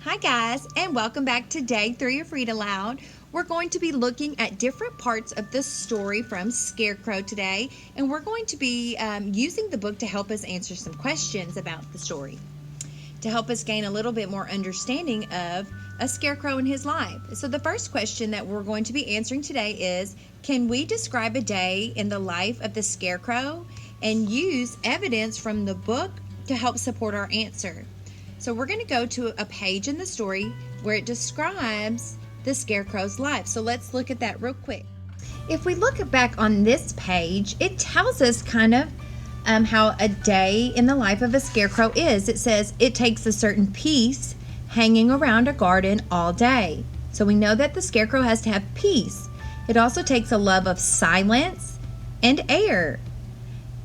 Hi guys, and welcome back to day 3 of Read Aloud. We're going to be looking at different parts of the story from Scarecrow today, and we're going to be using the book to help us answer some questions about the story, to help us gain a little bit more understanding of a scarecrow in his life. So the first question that we're going to be answering today is, can we describe a day in the life of the scarecrow and use evidence from the book to help support our answer? So we're going to go to a page in the story where it describes the scarecrow's life. So let's look at that real quick. If we look back on this page, it tells us kind of how a day in the life of a scarecrow is. It says it takes a certain piece hanging around a garden all day. So we know that the scarecrow has to have peace. It also takes a love of silence and air.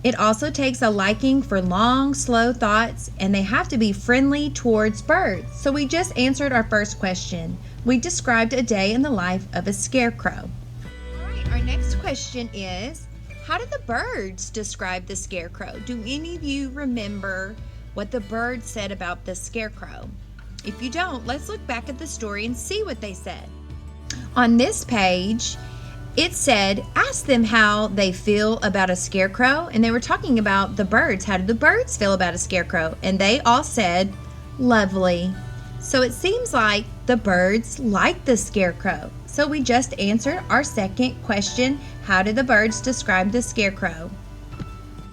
It also takes a liking for long, slow thoughts, and they have to be friendly towards birds. So we just answered our first question. We described a day in the life of a scarecrow. All right, our next question is, how do the birds describe the scarecrow? Do any of you remember what the birds said about the scarecrow? If you don't, let's look back at the story and see what they said. On this page, it said, ask them how they feel about a scarecrow. And they were talking about the birds. How did the birds feel about a scarecrow? And they all said, lovely. So it seems like the birds like the scarecrow. So we just answered our second question. How do the birds describe the scarecrow?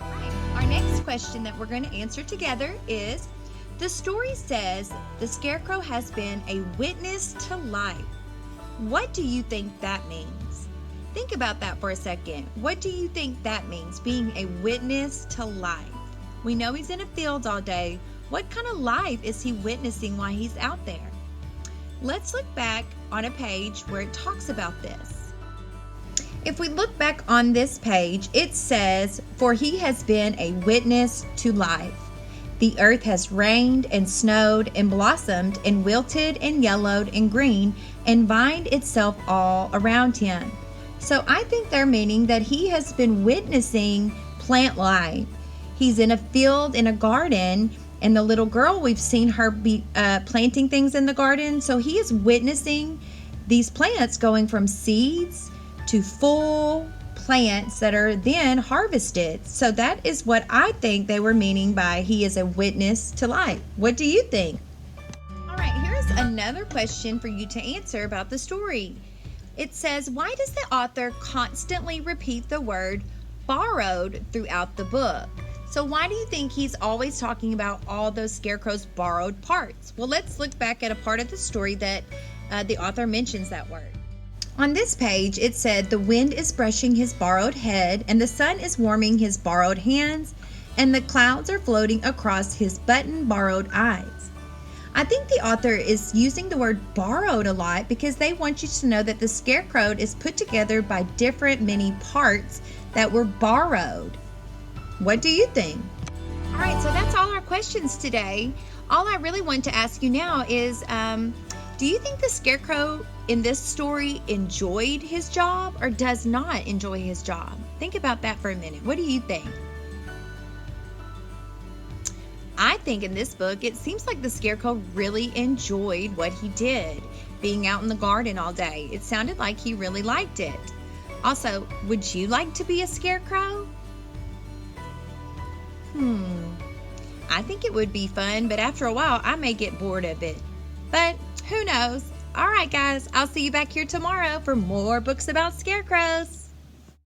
All right, our next question that we're going to answer together is, the story says the scarecrow has been a witness to life. What do you think that means? Think about that for a second. What do you think that means, being a witness to life? We know he's in a field all day. What kind of life is he witnessing while he's out there? Let's look back on a page where it talks about this. If we look back on this page, it says, for he has been a witness to life. The earth has rained and snowed and blossomed and wilted and yellowed and green and vined itself all around him. So I think they're meaning that he has been witnessing plant life. He's in a field, in a garden, and the little girl, we've seen her be planting things in the garden. So he is witnessing these plants going from seeds to full plants that are then harvested. So that is what I think they were meaning by he is a witness to life. What do you think? All right, here's another question for you to answer about the story. It says, why does the author constantly repeat the word borrowed throughout the book? So why do you think he's always talking about all those scarecrow's borrowed parts? Well, let's look back at a part of the story that the author mentions that word. On this page, it said, the wind is brushing his borrowed head, and the sun is warming his borrowed hands, and the clouds are floating across his button-borrowed eyes. I think the author is using the word borrowed a lot because they want you to know that the scarecrow is put together by different many parts that were borrowed. What do you think? All right, so that's all our questions today. All I really want to ask you now is, do you think the scarecrow in this story enjoyed his job or does not enjoy his job? Think about that for a minute. What do you think? I think in this book, it seems like the scarecrow really enjoyed what he did, being out in the garden all day. It sounded like he really liked it. Also, would you like to be a scarecrow? I think it would be fun, but after a while, I may get bored of it. But who knows? All right, guys, I'll see you back here tomorrow for more books about scarecrows.